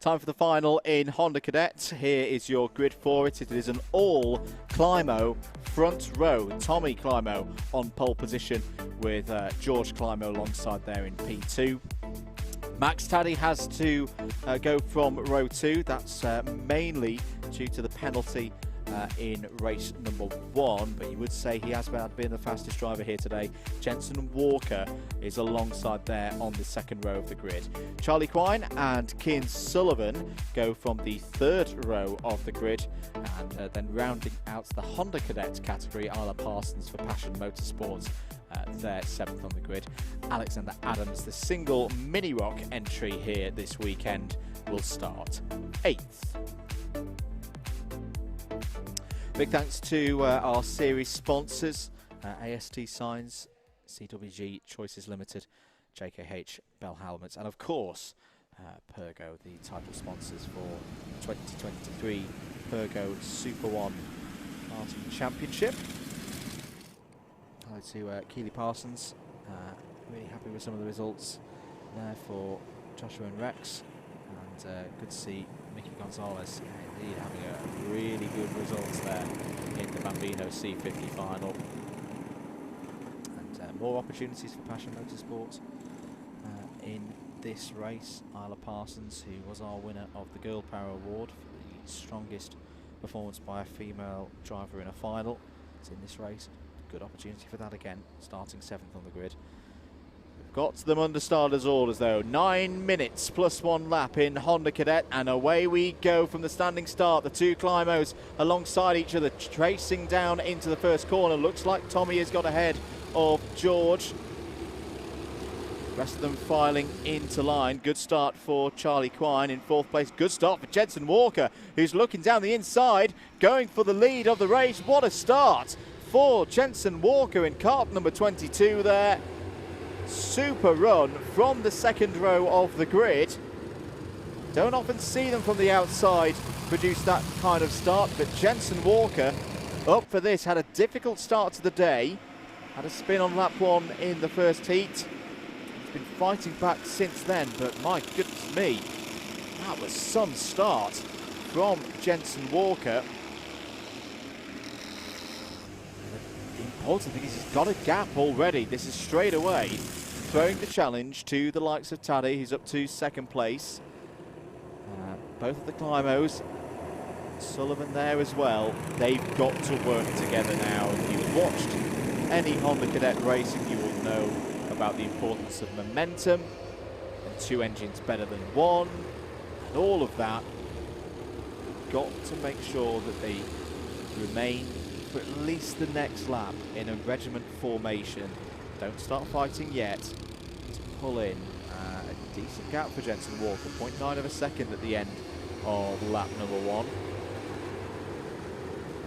Time for the final in Honda Cadet. Here is your grid for it. It is an all Climo front row. Tommy Climo on pole position with George Climo alongside there in P2. Max Taddy has to go from row 2. That's mainly due to the penalty in race number 1, but you would say he has been the fastest driver here today. Jensen Walker is alongside there on the second row of the grid. Charlie Quine and Cian Sullivan go from the third row of the grid, and then rounding out the Honda Cadet category, Isla Parsons for Passion Motorsports. They're 7th on the grid. Alexander Adams, the single mini rock entry here this weekend, will start 8th. Big thanks to our series sponsors, AST Signs, CWG Choices Limited, JKH Bell Helmets, and of course Pergo, the title sponsors for 2023 Pergo Superone Karting Championship. Hello to Keely Parsons, really happy with some of the results there for Joshua and Rex, and good to see Mickey Gonzalez indeed having a really good results there in the Bambino C50 final. And more opportunities for Passion Motorsports in this race. Isla Parsons, who was our winner of the Girl Power Award for the strongest performance by a female driver in a final, is in this race. Good opportunity for that again, starting 7th on the grid. Got them under starters' orders though. 9 minutes plus 1 lap in Honda Cadet, and away we go from the standing start. The two Climos alongside each other, tracing down into the first corner. Looks like Tommy has got ahead of George. Rest of them filing into line. Good start for Charlie Quine in 4th place. Good start for Jensen Walker, who's looking down the inside, going for the lead of the race. What a start for Jensen Walker in kart number 22 there. Super run from the second row of the grid. Don't often see them from the outside produce that kind of start, but Jensen Walker up for this. Had a difficult start to the day. Had a spin on lap 1 in the first heat. He's been fighting back since then, but my goodness me, that was some start from Jensen Walker. The important thing is he's got a gap already. This is straight away throwing the challenge to the likes of Taddy, who's up to 2nd place. Both of the Climos, Sullivan there as well. They've got to work together now. If you've watched any Honda Cadet racing, you will know about the importance of momentum and 2 engines better than 1, and all of that. Got to make sure that they remain for at least the next lap in a regiment formation. Don't start fighting yet. To pull in a decent gap for Jensen Walker, 0.9 of a second at the end of lap number 1.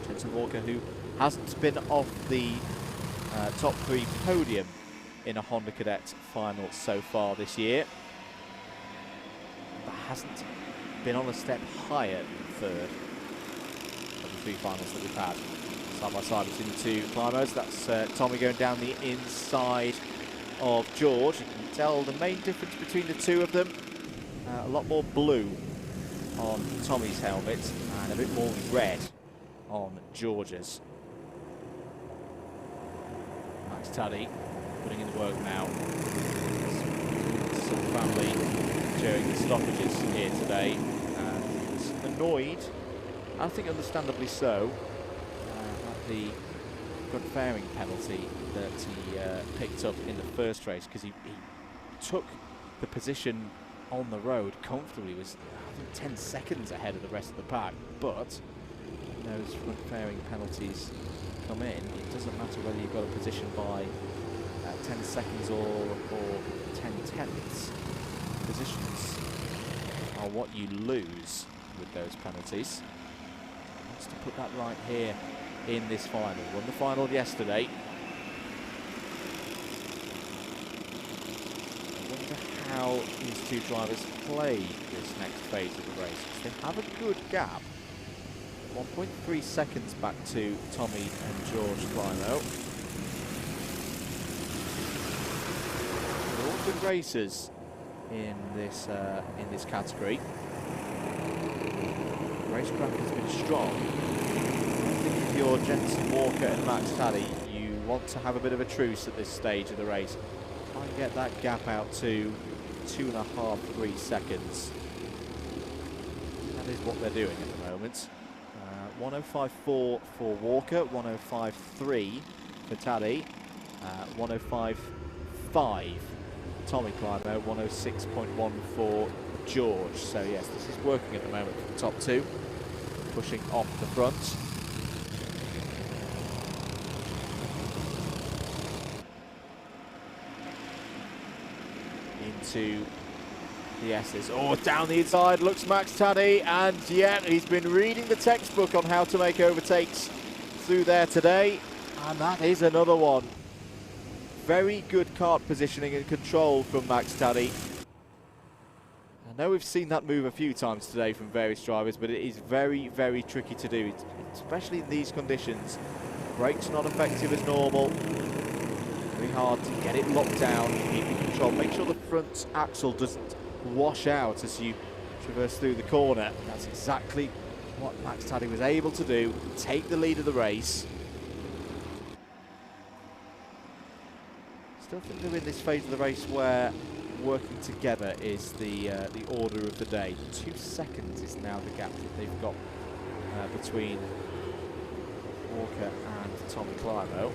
Jensen Walker, who hasn't been off the top 3 podium in a Honda Cadet final so far this year, but hasn't been on a step higher than 3rd of the 3 finals that we've had. Side by side between the two Climos. That's Tommy going down the inside of George. You can tell the main difference between the two of them. A lot more blue on Tommy's helmet and a bit more red on George's. Max Taddy putting in the work now. Some family during the stoppages here today. And he's annoyed, I think understandably so, the front fairing penalty that he picked up in the first race, because he took the position on the road comfortably, was I think 10 seconds ahead of the rest of the pack, but when those front fairing penalties come in, it doesn't matter whether you've got a position by 10 seconds or 10 tenths. Positions are what you lose with those penalties. He wants to put that right here in this final. Won the final yesterday. I wonder how these two drivers play this next phase of the race. They have a good gap. 1.3 seconds back to Tommy and George Climo. They're all good racers in this category. racecraft has been strong. I think if you're Jenson Walker and Max Taddy, you want to have a bit of a truce at this stage of the race. Try and get that gap out to 2.5, 3 seconds. That is what they're doing at the moment. 105.4 for Walker, 105.3 for Taddy, 105.5 Tommy Climo, 106.1 for George. So yes, this is working at the moment for the top two, pushing off the front. Into the S's. Oh, down the inside looks Max Taddy, and yeah, he's been reading the textbook on how to make overtakes through there today, and that is another one. Very good kart positioning and control from Max Taddy. I know we've seen that move a few times today from various drivers, but it is very, very tricky to do, especially in these conditions. Brakes not effective as normal. Very hard to get it locked down, keep in control. Make sure the front axle doesn't wash out as you traverse through the corner. That's exactly what Max Taddy was able to do, take the lead of the race. Still think they're in this phase of the race where working together is the order of the day. 2 seconds is now the gap that they've got between Walker and Tommy Climo.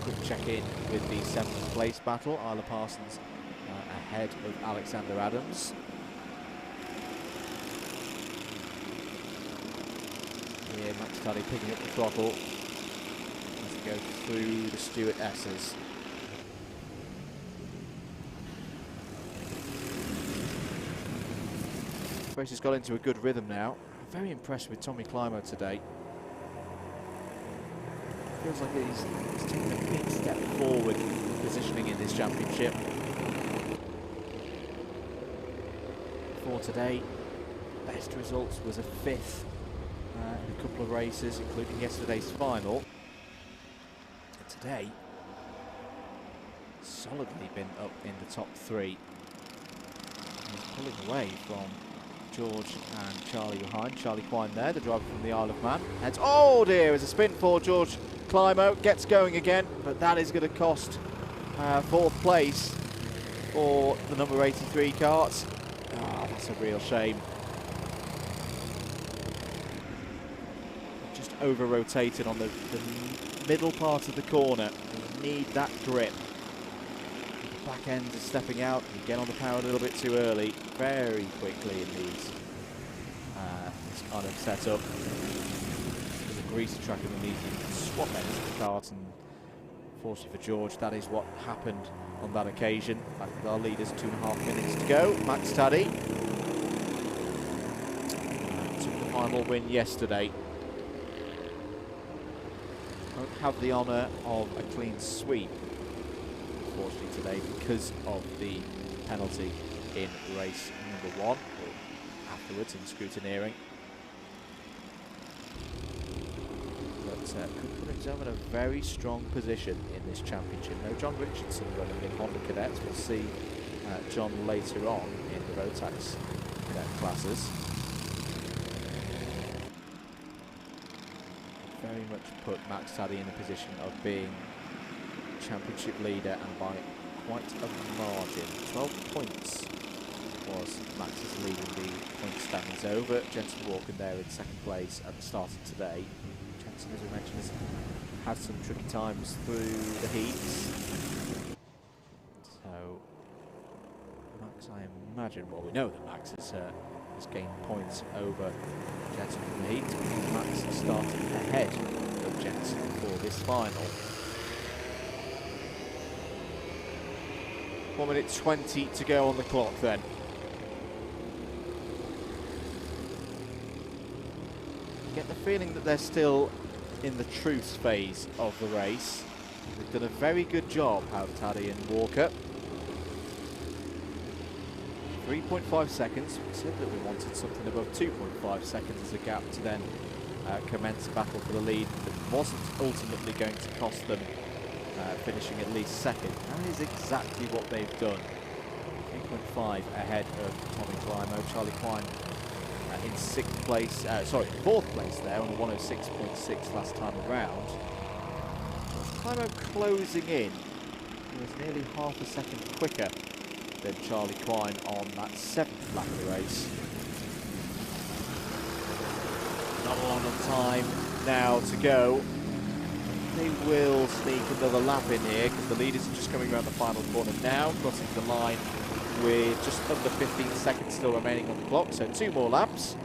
Quick check-in with the 7th place battle. Isla Parsons ahead of Alexander Adams. Here, Max Taddy picking up the throttle as he goes through the Stewart S's. The race has got into a good rhythm now. I'm very impressed with Tommy Climo today. Feels like he's taken a big step forward positioning in this championship. For today, best results was a 5th in a couple of races, including yesterday's final. And today, solidly been up in the top 3. He's pulling away from George and Charlie behind. Charlie Quine there, the driver from the Isle of Man. Heads, oh dear, there's a spin for George Climo, gets going again, but that is going to cost 4th place for the number 83 kart. Oh, that's a real shame. Just over-rotated on the middle part of the corner. You need that grip. The back end is stepping out. You get on the power a little bit too early, very quickly in these this kind of setup. There's a greasy track underneath. You can swap ends of the kart, and fortunately for George, that is what happened on that occasion. Back with our leaders, 2.5 minutes to go. Max Taddy took the final win yesterday. Won't have the honour of a clean sweep, unfortunately, today because of the penalty in race number 1, or afterwards in scrutineering. But could put himself in a very strong position in this championship. No John Richardson running in Honda Cadets. We'll see John later on in the Rotax Cadet classes. Very much put Max Taddy in a position of being championship leader, and by quite a margin. 12 points was Max's leading the point standings over Jenson Walker there in 2nd place at the start of today. Jenson, as we mentioned, has had some tricky times through the heats. So Max, I imagine, well, we know that Max has gained points over Jenson from the heat. Max started ahead of Jenson for this final. 1 minute 20 to go on the clock then. Get the feeling that they're still in the truce phase of the race. They've done a very good job, have Taddy and Walker. 3.5 seconds. We said that we wanted something above 2.5 seconds as a gap to then commence a battle for the lead that wasn't ultimately going to cost them finishing at least 2nd. That is exactly what they've done. 1.5 ahead of Tommy Climo. Charlie Quine in 6th place, sorry, 4th place there on the 106.6 last time around. Climo closing in. He was nearly half a second quicker than Charlie Quine on that 7th lap of the race. Not a lot of time now to go. They will sneak another lap in here because the leaders are just coming around the final corner now, crossing the line with just under 15 seconds still remaining on the clock. So 2 more laps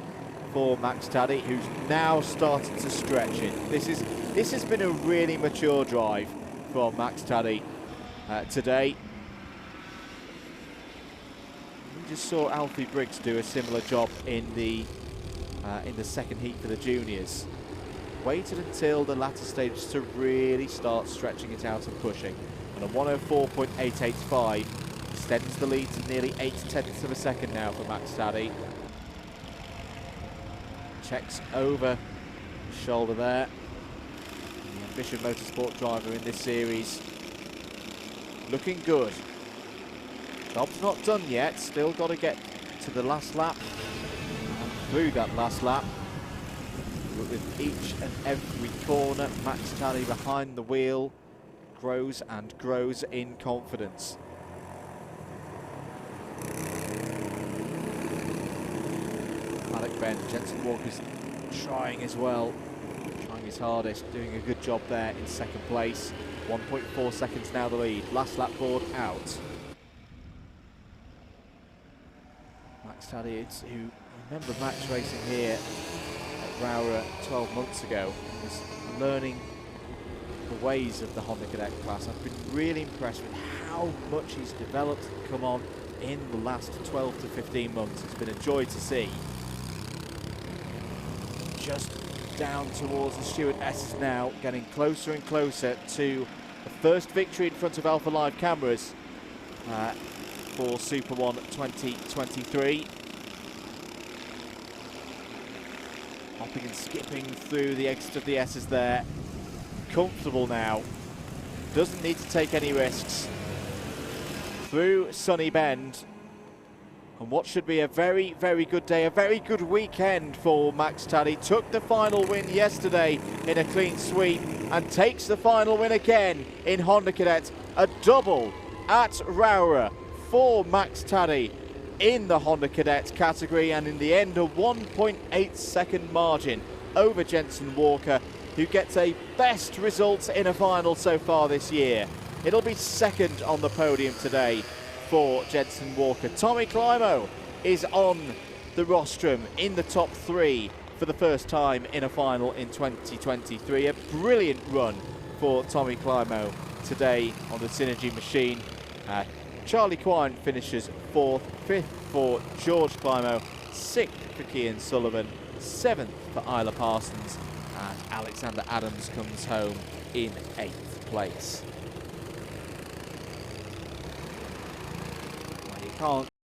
for Max Taddy, who's now started to stretch it. This has been a really mature drive from Max Taddy today. We just saw Alfie Briggs do a similar job in the second heat for the juniors. Waited until the latter stages to really start stretching it out and pushing. And a 104.885 extends the lead to nearly 0.8 of a second now for Max Taddy. Checks over his shoulder there. The Ambition Motorsport driver in this series looking good. Job's not done yet, still got to get to the last lap and through that last lap. But with each and every corner, Max Taddy behind the wheel grows and grows in confidence. Alec Ben, Jensen Walker's trying as well, trying his hardest, doing a good job there in 2nd place. 1.4 seconds now the lead, last lap board out. Max Taddy, who remember Max racing here at Rowrah 12 months ago, is learning the ways of the Honda Cadet class. I've been really impressed with how much he's developed and come on in the last 12 to 15 months. It's been a joy to see. Just down towards the Stewart S's now, getting closer and closer to the first victory in front of Alpha Live cameras for Superone 2023. Hopping and skipping through the exit of the S's there. Comfortable now. Doesn't need to take any risks. Through Sunny Bend. And what should be a very, very good day, a very good weekend for Max Taddy. Took the final win yesterday in a clean sweep and takes the final win again in Honda Cadet. A double at Rowrah for Max Taddy in the Honda Cadet category, and in the end a 1.8 second margin over Jensen Walker, who gets a best result in a final so far this year. It'll be 2nd on the podium today for Jensen Walker. Tommy Climo is on the rostrum in the top 3 for the first time in a final in 2023. A brilliant run for Tommy Climo today on the Synergy machine. Charlie Quine finishes 4th, 5th for George Climo, 6th for Cian Sullivan, 7th for Isla Parsons, and Alexander Adams comes home in 8th place. Well, you can't